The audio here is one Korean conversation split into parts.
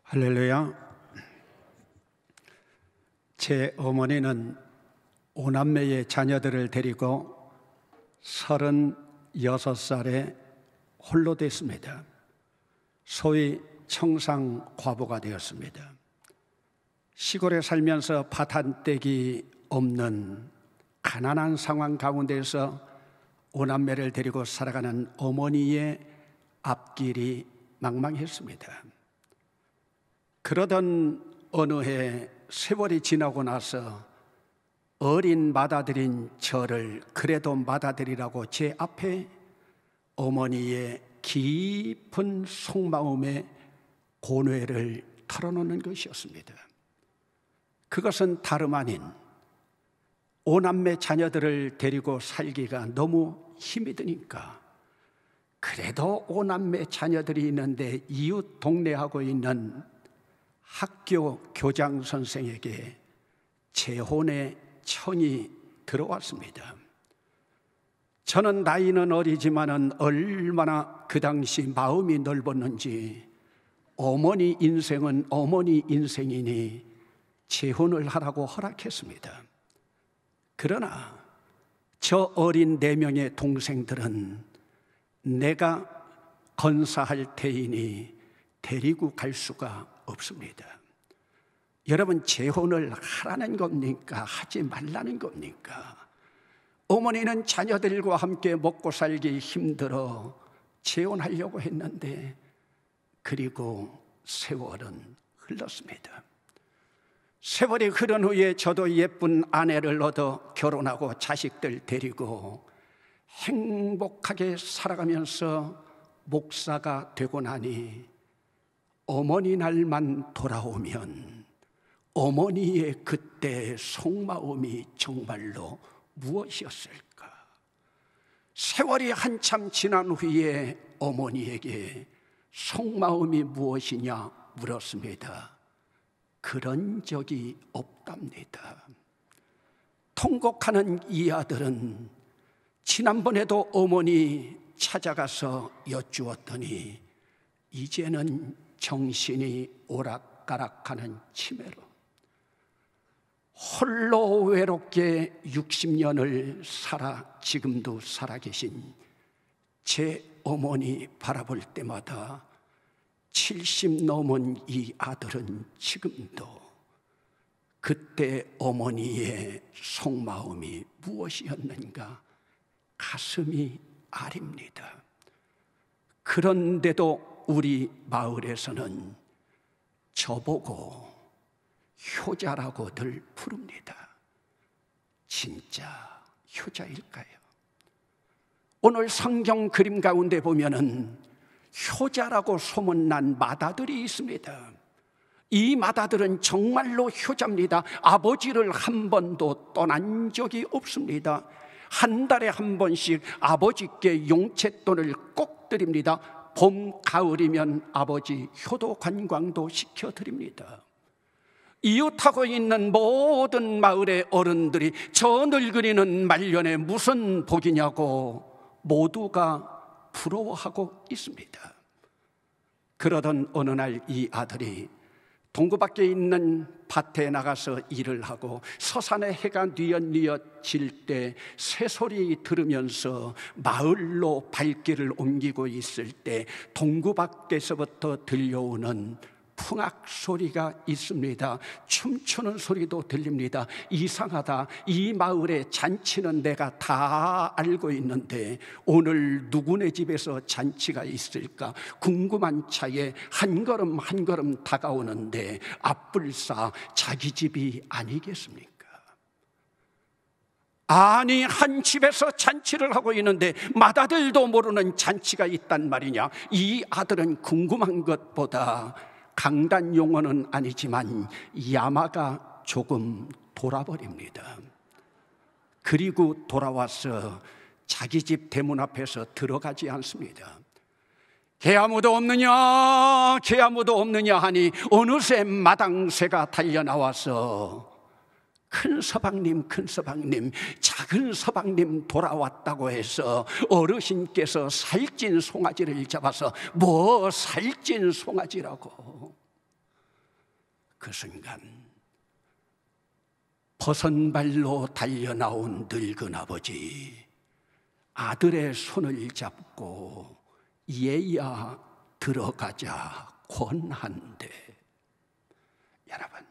할렐루야. 제 어머니는 5남매의 자녀들을 데리고 36살에 홀로 됐습니다. 소위 청상과부가 되었습니다. 시골에 살면서 밭 한 떼기 없는 가난한 상황 가운데서 5남매를 데리고 살아가는 어머니의 앞길이 망망했습니다. 그러던 어느 해 세월이 지나고 나서 어린 맏아들인 저를 그래도 맏아들이라고 제 앞에 어머니의 깊은 속마음의 고뇌를 털어놓는 것이었습니다. 그것은 다름 아닌 5남매 자녀들을 데리고 살기가 너무 힘이 드니까 그래도 5남매 자녀들이 있는데 이웃 동네하고 있는 학교 교장 선생에게 재혼의 청이 들어왔습니다. 저는 나이는 어리지만은 얼마나 그 당시 마음이 넓었는지 어머니 인생은 어머니 인생이니 재혼을 하라고 허락했습니다. 그러나 저 어린 4명의 동생들은 내가 건사할 테이니 데리고 갈 수가 없습니다. 여러분, 재혼을 하라는 겁니까? 하지 말라는 겁니까? 어머니는 자녀들과 함께 먹고 살기 힘들어 재혼하려고 했는데, 그리고 세월은 흘렀습니다. 세월이 흐른 후에 저도 예쁜 아내를 얻어 결혼하고 자식들 데리고 행복하게 살아가면서 목사가 되고 나니 어머니 날만 돌아오면 어머니의 그때의 속마음이 정말로 무엇이었을까? 세월이 한참 지난 후에 어머니에게 속마음이 무엇이냐 물었습니다. 그런 적이 없답니다. 통곡하는 이 아들은 지난번에도 어머니 찾아가서 여쭈었더니 이제는 정신이 오락가락하는 치매로 홀로 외롭게 60년을 살아 지금도 살아계신 제 어머니 바라볼 때마다 70 넘은 이 아들은 지금도 그때 어머니의 속마음이 무엇이었는가 가슴이 아립니다. 그런데도 우리 마을에서는 저보고 효자라고들 부릅니다. 진짜 효자일까요? 오늘 성경 그림 가운데 보면은 효자라고 소문난 맏아들이 있습니다. 이 맏아들은 정말로 효자입니다. 아버지를 한 번도 떠난 적이 없습니다. 한 달에 한 번씩 아버지께 용돈을 꼭 드립니다. 봄, 가을이면 아버지 효도 관광도 시켜드립니다. 이웃하고 있는 모든 마을의 어른들이 저 늙은이는 말년에 무슨 복이냐고 모두가 부러워하고 있습니다. 그러던 어느 날 이 아들이 동구 밖에 있는 밭에 나가서 일을 하고 서산에 해가 뉘엿뉘엿 질 때 새소리 들으면서 마을로 발길을 옮기고 있을 때 동구 밖에서부터 들려오는 풍악 소리가 있습니다. 춤추는 소리도 들립니다. 이상하다. 이 마을의 잔치는 내가 다 알고 있는데 오늘 누구네 집에서 잔치가 있을까 궁금한 차에 한 걸음 한 걸음 다가오는데 앞불사 자기 집이 아니겠습니까? 아니, 한 집에서 잔치를 하고 있는데 맏아들도 모르는 잔치가 있단 말이냐? 이 아들은 궁금한 것보다 강단 용어는 아니지만 야마가 조금 돌아버립니다. 그리고 돌아와서 자기 집 대문 앞에서 들어가지 않습니다. 개 아무도 없느냐, 개 아무도 없느냐 하니 어느새 마당새가 달려나와서 큰 서방님, 큰 서방님, 작은 서방님 돌아왔다고 해서 어르신께서 살찐 송아지를 잡아서 뭐 살찐 송아지라고 그 순간 버선발로 달려나온 늙은 아버지, 아들의 손을 잡고 얘야 들어가자 권한대. 여러분,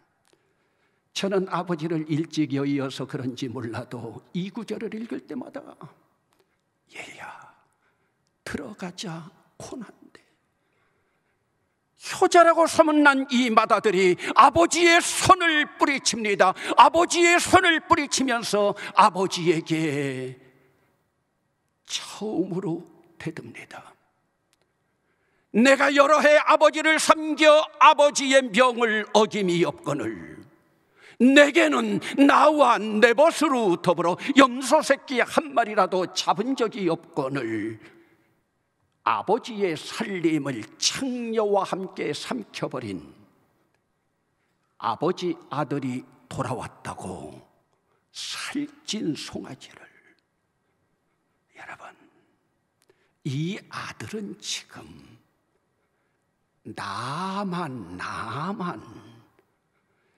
저는 아버지를 일찍 여의어서 그런지 몰라도 이 구절을 읽을 때마다 얘야 들어가자 권한대. 효자라고 소문난 이 맏아들이 아버지의 손을 뿌리칩니다. 아버지의 손을 뿌리치면서 아버지에게 처음으로 대듭니다. 내가 여러 해 아버지를 섬겨 아버지의 명을 어김이 없거늘 내게는 나와 내 벗으로 더불어 염소 새끼 한 마리라도 잡은 적이 없거늘 아버지의 살림을 창녀와 함께 삼켜버린 아버지 아들이 돌아왔다고 살찐 송아지를. 여러분, 이 아들은 지금 나만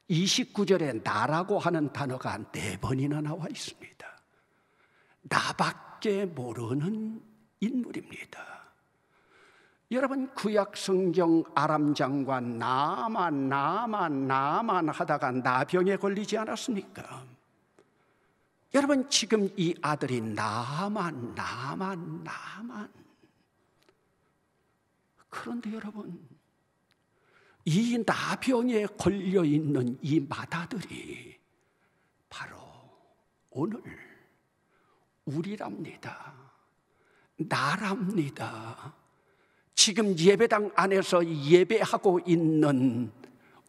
29절에 나라고 하는 단어가 4번이나 나와 있습니다. 나밖에 모르는 인물입니다. 여러분, 구약 성경 아람 장관 나만 하다가 나병에 걸리지 않았습니까? 여러분, 지금 이 아들이 나만. 그런데 여러분, 이 나병에 걸려있는 이 맏아들이 바로 오늘 우리랍니다. 나랍니다. 지금 예배당 안에서 예배하고 있는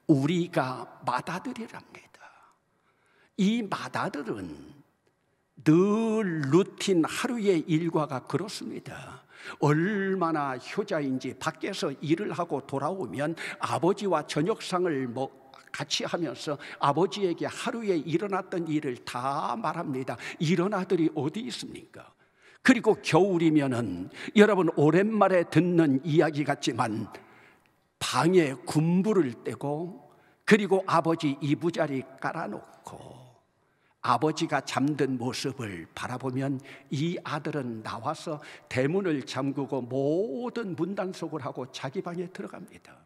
우리가 맏아들이랍니다. 이 맏아들은 늘 루틴 하루의 일과가 그렇습니다. 얼마나 효자인지 밖에서 일을 하고 돌아오면 아버지와 저녁상을 같이 하면서 아버지에게 하루에 일어났던 일을 다 말합니다. 이런 아들이 어디 있습니까? 그리고 겨울이면은 여러분 오랜만에 듣는 이야기 같지만 방에 군불을 떼고 그리고 아버지 이부자리 깔아놓고 아버지가 잠든 모습을 바라보면 이 아들은 나와서 대문을 잠그고 모든 문단속을 하고 자기 방에 들어갑니다.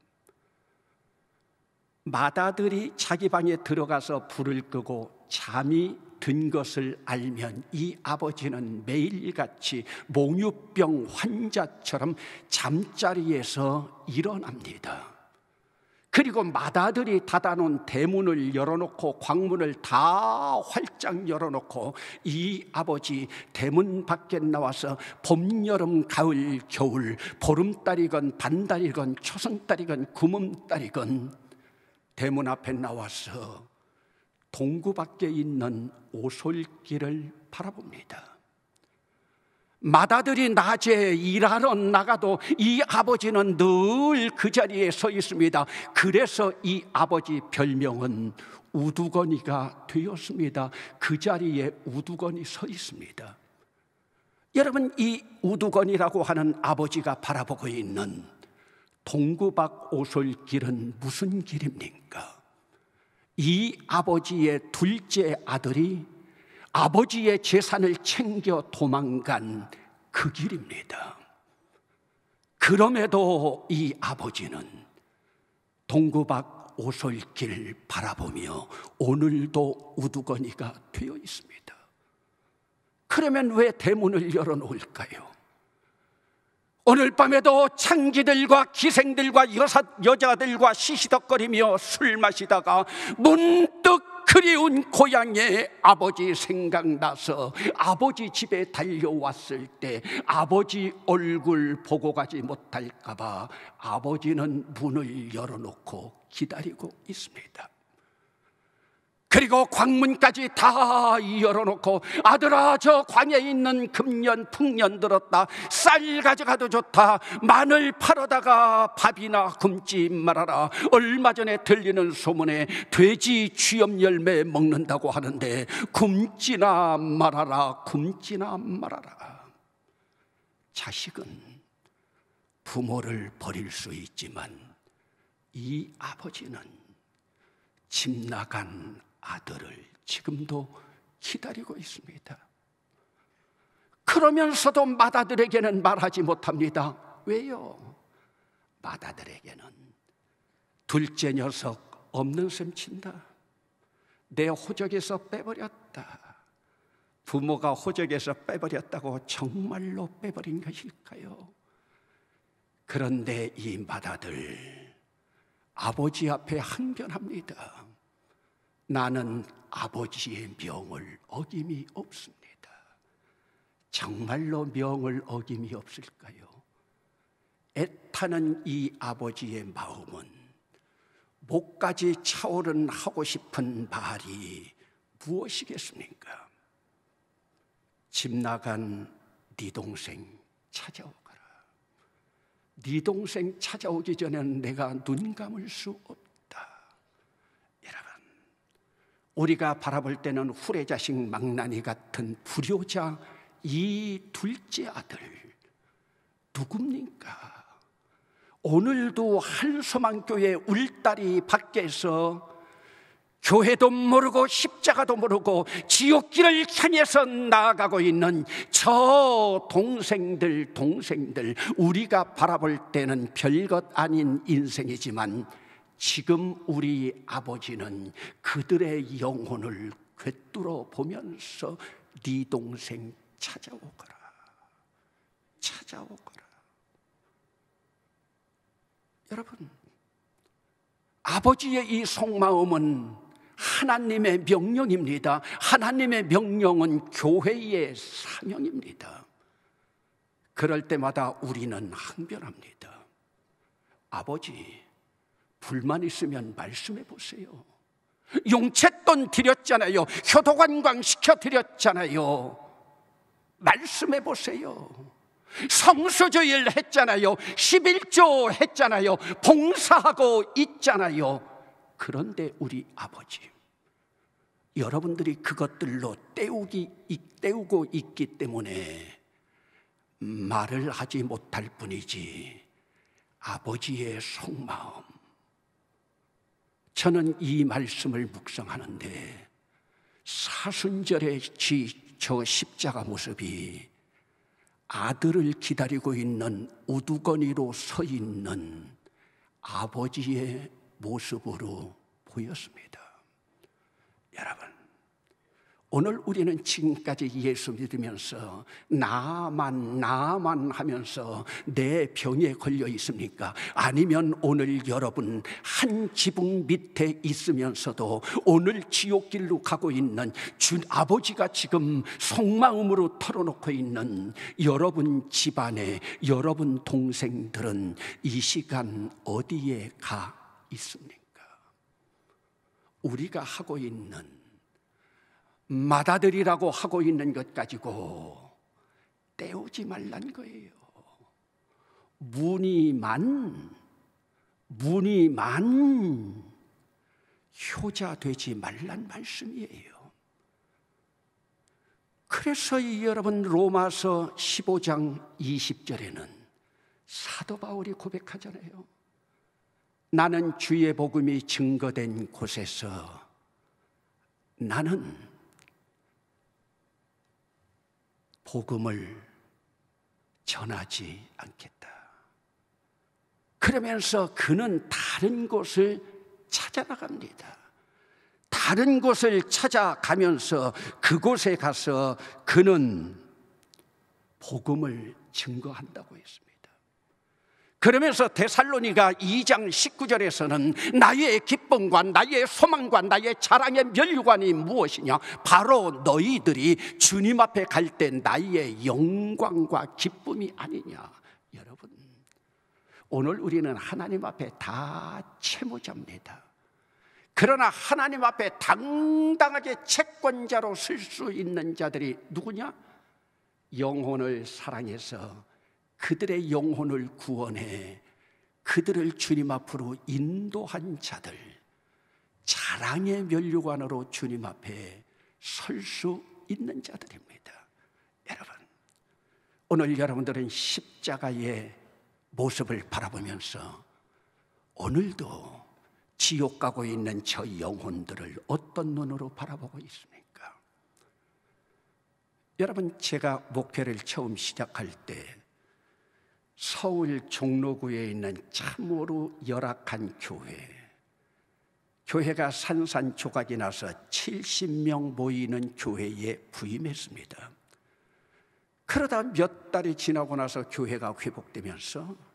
맏아들이 자기 방에 들어가서 불을 끄고 잠이 든 것을 알면 이 아버지는 매일같이 몽유병 환자처럼 잠자리에서 일어납니다. 그리고 맏아들이 닫아놓은 대문을 열어놓고 광문을 다 활짝 열어놓고 이 아버지 대문 밖에 나와서 봄, 여름, 가을, 겨울 보름달이건 반달이건 초승달이건 구름달이건 대문 앞에 나와서 동구 밖에 있는 오솔길을 바라봅니다. 맏아들이 낮에 일하러 나가도 이 아버지는 늘 그 자리에 서 있습니다. 그래서 이 아버지 별명은 우두거니가 되었습니다. 그 자리에 우두거니 서 있습니다. 여러분, 이 우두거니라고 하는 아버지가 바라보고 있는 동구 밖 오솔길은 무슨 길입니까? 이 아버지의 둘째 아들이 아버지의 재산을 챙겨 도망간 그 길입니다. 그럼에도 이 아버지는 동구 밖 오솔길 바라보며 오늘도 우두거니가 되어 있습니다. 그러면 왜 대문을 열어놓을까요? 오늘 밤에도 창기들과 기생들과 여자들과 시시덕거리며 술 마시다가 문득 그리운 고향의 아버지 생각나서 아버지 집에 달려왔을 때 아버지 얼굴 보고 가지 못할까 봐 아버지는 문을 열어놓고 기다리고 있습니다. 그리고 광문까지 다 열어놓고 아들아, 저 광야에 있는 금년 풍년 들었다. 쌀 가져가도 좋다. 마늘 팔아다가 밥이나 굶지 말아라. 얼마 전에 들리는 소문에 돼지 쥐염 열매 먹는다고 하는데 굶지나 말아라. 굶지나 말아라. 자식은 부모를 버릴 수 있지만 이 아버지는 집 나간 아들을 지금도 기다리고 있습니다. 그러면서도 맏아들에게는 말하지 못합니다. 왜요? 맏아들에게는 둘째 녀석 없는 셈 친다. 내 호적에서 빼버렸다. 부모가 호적에서 빼버렸다고 정말로 빼버린 것일까요? 그런데 이 맏아들 아버지 앞에 항변합니다. 나는 아버지의 명을 어김이 없습니다. 정말로 명을 어김이 없을까요? 애타는 이 아버지의 마음은 목까지 차오른 하고 싶은 말이 무엇이겠습니까? 집 나간 네 동생 찾아오거라. 네 동생 찾아오기 전에는 내가 눈 감을 수 없다. 여러분, 우리가 바라볼 때는 후레자식 망나니 같은 불효자 이 둘째 아들 누굽니까? 오늘도 한소망교회 울다리 밖에서 교회도 모르고 십자가도 모르고 지옥길을 향해서 나아가고 있는 저 동생들 우리가 바라볼 때는 별것 아닌 인생이지만 지금 우리 아버지는 그들의 영혼을 꿰뚫어 보면서 네 동생 찾아오거라. 여러분, 아버지의 이 속마음은 하나님의 명령입니다. 하나님의 명령은 교회의 사명입니다. 그럴 때마다 우리는 항변합니다. 아버지, 불만 있으면 말씀해 보세요. 용채돈 드렸잖아요. 효도관광 시켜드렸잖아요. 말씀해 보세요. 성수주일 했잖아요. 11조 했잖아요. 봉사하고 있잖아요. 그런데 우리 아버지, 여러분들이 그것들로 때우고 있기 때문에 말을 하지 못할 뿐이지 아버지의 속마음, 저는 이 말씀을 묵상하는데 사순절의 저 십자가 모습이 아들을 기다리고 있는 우두커니로 서 있는 아버지의 모습으로 보였습니다. 여러분, 오늘 우리는 지금까지 예수 믿으면서 나만 하면서 내 병에 걸려 있습니까? 아니면 오늘 여러분 한 지붕 밑에 있으면서도 오늘 지옥길로 가고 있는 주 아버지가 지금 속마음으로 털어놓고 있는 여러분 집안에 여러분 동생들은 이 시간 어디에 가 있습니까? 우리가 하고 있는 맏아들이라고 하고 있는 것 가지고 때우지 말란 거예요. 무늬만 효자 되지 말란 말씀이에요. 그래서 여러분 로마서 15장 20절에는 사도 바울이 고백하잖아요. 나는 주의 복음이 증거된 곳에서 나는 복음을 전하지 않겠다. 그러면서 그는 다른 곳을 찾아나갑니다. 다른 곳을 찾아가면서 그곳에 가서 그는 복음을 증거한다고 했습니다. 그러면서 데살로니가 2장 19절에서는 나의 기쁨과 나의 소망과 나의 자랑의 면류관이 무엇이냐? 바로 너희들이 주님 앞에 갈 때 나의 영광과 기쁨이 아니냐. 여러분, 오늘 우리는 하나님 앞에 다 채무자입니다. 그러나 하나님 앞에 당당하게 채권자로 설 수 있는 자들이 누구냐? 영혼을 사랑해서 그들의 영혼을 구원해 그들을 주님 앞으로 인도한 자들, 자랑의 면류관으로 주님 앞에 설 수 있는 자들입니다. 여러분, 오늘 여러분들은 십자가의 모습을 바라보면서 오늘도 지옥 가고 있는 저 영혼들을 어떤 눈으로 바라보고 있습니까? 여러분, 제가 목회를 처음 시작할 때 서울 종로구에 있는 참으로 열악한 교회가 산산조각이 나서 70명 모이는 교회에 부임했습니다. 그러다 몇 달이 지나고 나서 교회가 회복되면서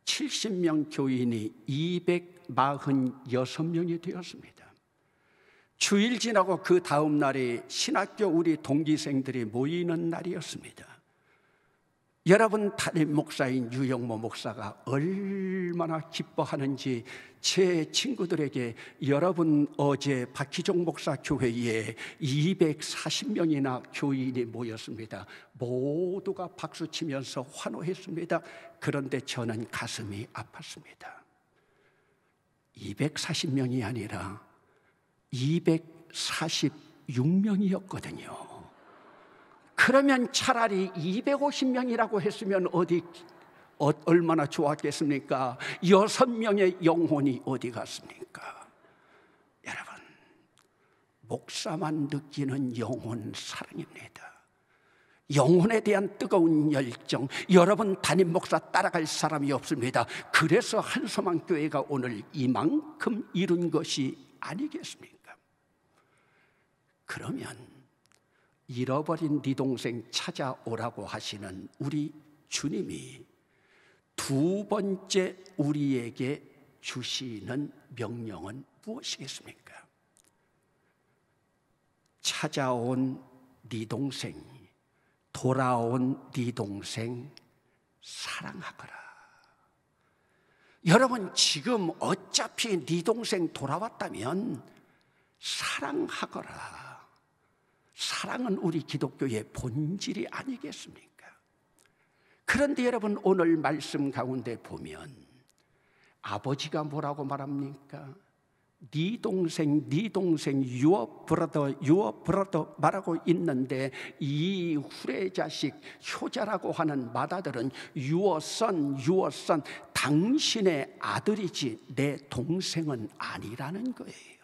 70명 교인이 246명이 되었습니다. 주일 지나고 그 다음 날이 신학교 우리 동기생들이 모이는 날이었습니다. 여러분, 담임 목사인 유영모 목사가 얼마나 기뻐하는지 제 친구들에게 여러분 어제 박희종 목사 교회에 240명이나 교인이 모였습니다. 모두가 박수치면서 환호했습니다. 그런데 저는 가슴이 아팠습니다. 240명이 아니라 246명이었거든요. 그러면 차라리 250명이라고 했으면 얼마나 좋았겠습니까? 6명의 영혼이 어디 갔습니까? 여러분, 목사만 느끼는 영혼 사랑입니다. 영혼에 대한 뜨거운 열정, 여러분 담임 목사 따라갈 사람이 없습니다. 그래서 한소망교회가 오늘 이만큼 이룬 것이 아니겠습니까? 그러면 잃어버린 네 동생 찾아오라고 하시는 우리 주님이 두 번째 우리에게 주시는 명령은 무엇이겠습니까? 찾아온 네 동생, 돌아온 네 동생 사랑하거라. 여러분, 지금 어차피 네 동생 돌아왔다면 사랑하거라. 사랑은 우리 기독교의 본질이 아니겠습니까? 그런데 여러분, 오늘 말씀 가운데 보면 아버지가 뭐라고 말합니까? 네 동생, your brother 말하고 있는데 이 후레자식, 효자라고 하는 맏아들은 your son, 당신의 아들이지 내 동생은 아니라는 거예요.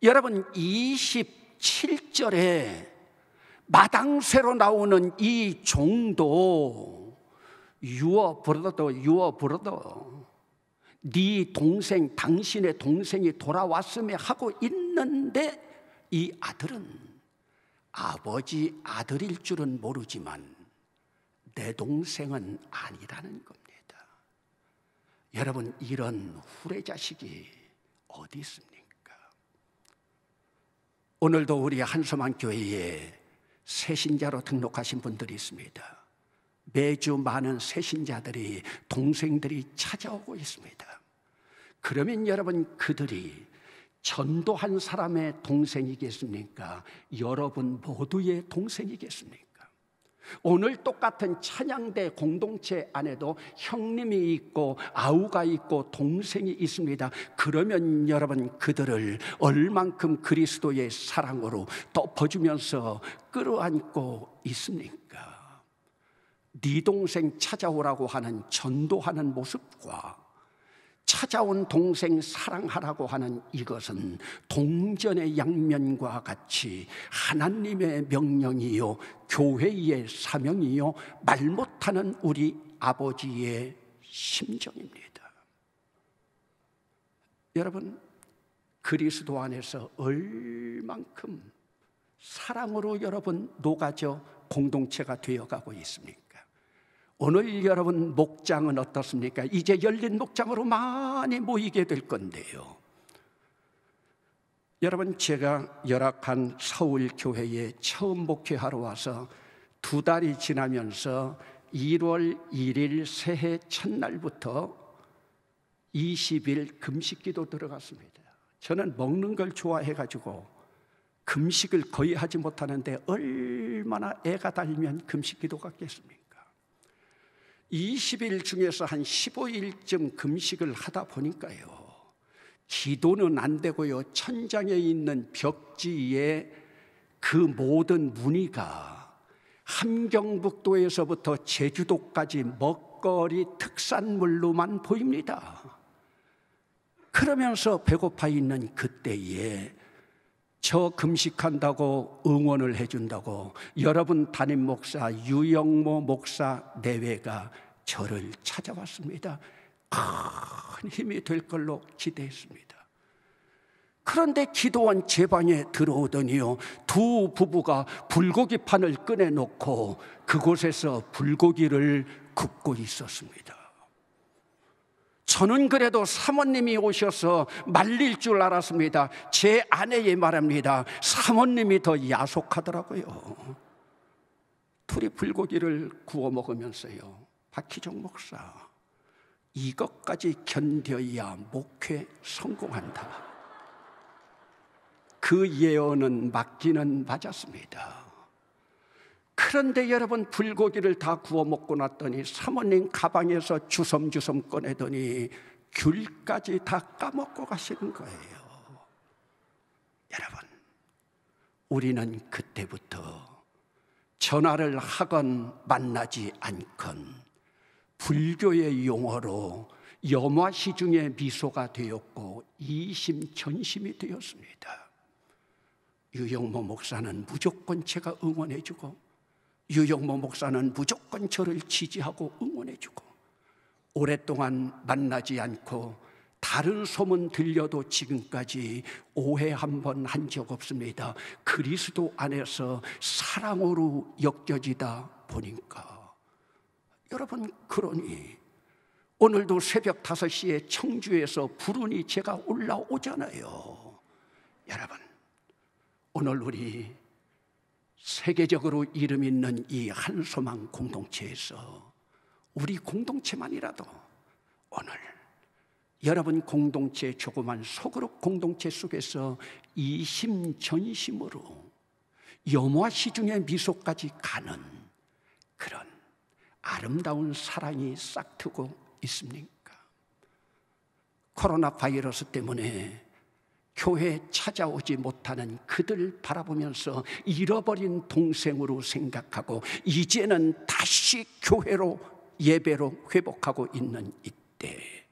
여러분, 27절에 마당쇠로 나오는 이 종도 your brother, 네 동생, 당신의 동생이 돌아왔음에 하고 있는데 이 아들은 아버지 아들일 줄은 모르지만 내 동생은 아니라는 겁니다. 여러분, 이런 후레자식이 어디 있습니까? 오늘도 우리 한소망교회에 새신자로 등록하신 분들이 있습니다. 매주 많은 새신자들이, 동생들이 찾아오고 있습니다. 그러면 여러분, 그들이 전도한 사람의 동생이겠습니까? 여러분 모두의 동생이겠습니까? 오늘 똑같은 찬양대 공동체 안에도 형님이 있고 아우가 있고 동생이 있습니다. 그러면 여러분, 그들을 얼만큼 그리스도의 사랑으로 덮어주면서 끌어안고 있습니까? 네 동생 찾아오라고 하는 전도하는 모습과 찾아온 동생 사랑하라고 하는 이것은 동전의 양면과 같이 하나님의 명령이요, 교회의 사명이요, 말 못하는 우리 아버지의 심정입니다. 여러분, 그리스도 안에서 얼만큼 사랑으로 여러분 녹아져 공동체가 되어가고 있습니까? 오늘 여러분 목장은 어떻습니까? 이제 열린 목장으로 많이 모이게 될 건데요. 여러분, 제가 열악한 서울교회에 처음 목회하러 와서 2달이 지나면서 1월 1일 새해 첫날부터 20일 금식기도 들어갔습니다. 저는 먹는 걸 좋아해가지고 금식을 거의 하지 못하는데 얼마나 애가 달면 금식기도 갔겠습니까? 20일 중에서 한 15일쯤 금식을 하다 보니까요, 기도는 안 되고요, 천장에 있는 벽지에 그 모든 무늬가 함경북도에서부터 제주도까지 먹거리 특산물로만 보입니다. 그러면서 배고파 있는 그때에 저 금식한다고 응원을 해준다고 여러분 담임 목사 유영모 목사 내외가 저를 찾아왔습니다. 큰 힘이 될 걸로 기대했습니다. 그런데 기도원 제 방에 들어오더니요, 두 부부가 불고기 판을 꺼내놓고 그곳에서 불고기를 굽고 있었습니다. 저는 그래도 사모님이 오셔서 말릴 줄 알았습니다. 제 아내의 말합니다. 사모님이 더 야속하더라고요. 둘이 불고기를 구워 먹으면서요, 박희종 목사, 이것까지 견뎌야 목회 성공한다. 그 예언은 맞기는 맞았습니다. 그런데 여러분, 불고기를 다 구워 먹고 났더니 사모님 가방에서 주섬주섬 꺼내더니 귤까지 다 까먹고 가시는 거예요. 여러분, 우리는 그때부터 전화를 하건 만나지 않건 불교의 용어로 염화시중의 미소가 되었고 이심전심이 되었습니다. 유영모 목사는 무조건 제가 응원해주고, 유영모 목사는 무조건 저를 지지하고 응원해주고, 오랫동안 만나지 않고 다른 소문 들려도 지금까지 오해 한 번 한 적 없습니다. 그리스도 안에서 사랑으로 엮여지다 보니까. 여러분, 그러니 오늘도 새벽 5시에 청주에서 부르니 제가 올라오잖아요. 여러분, 오늘 우리 세계적으로 이름 있는 이 한소망 공동체에서 우리 공동체만이라도 오늘 여러분 공동체, 조그만 소그룹 공동체 속에서 이심전심으로 염화시중의 미소까지 가는 그런 아름다운 사랑이 싹트고 있습니까? 코로나 바이러스 때문에 교회에 찾아오지 못하는 그들 바라보면서 잃어버린 동생으로 생각하고 이제는 다시 교회로, 예배로 회복하고 있는 이때,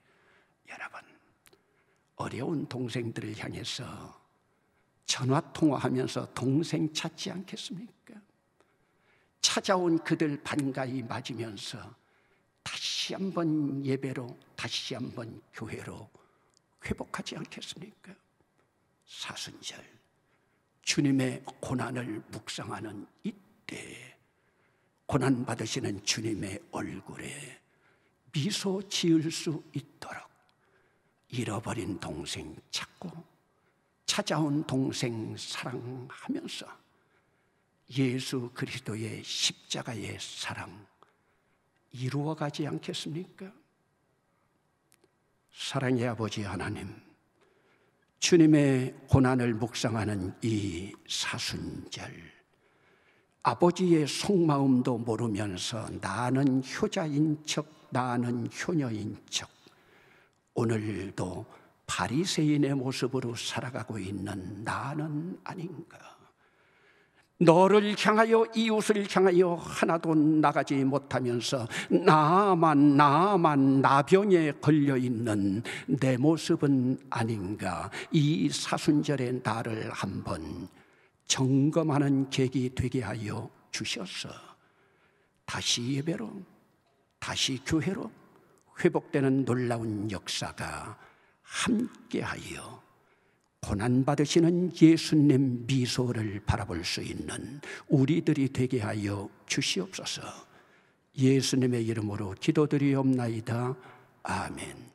여러분, 어려운 동생들을 향해서 전화통화하면서 동생 찾지 않겠습니까? 찾아온 그들 반가이 맞으면서 다시 한번 예배로, 다시 한번 교회로 회복하지 않겠습니까? 사순절, 주님의 고난을 묵상하는 이때 고난받으시는 주님의 얼굴에 미소 지을 수 있도록 잃어버린 동생 찾고 찾아온 동생 사랑하면서 예수 그리스도의 십자가의 사랑 이루어가지 않겠습니까? 사랑의 아버지 하나님, 주님의 고난을 묵상하는 이 사순절, 아버지의 속마음도 모르면서 나는 효자인 척, 나는 효녀인 척, 오늘도 바리새인의 모습으로 살아가고 있는 나는 아닌가? 너를 향하여, 이웃을 향하여 하나도 나가지 못하면서 나만 나병에 걸려있는 내 모습은 아닌가? 이 사순절의 나를 한번 점검하는 계기 되게 하여 주셔서 다시 예배로, 다시 교회로 회복되는 놀라운 역사가 함께하여 고난받으시는 예수님 미소를 바라볼 수 있는 우리들이 되게 하여 주시옵소서. 예수님의 이름으로 기도드리옵나이다. 아멘.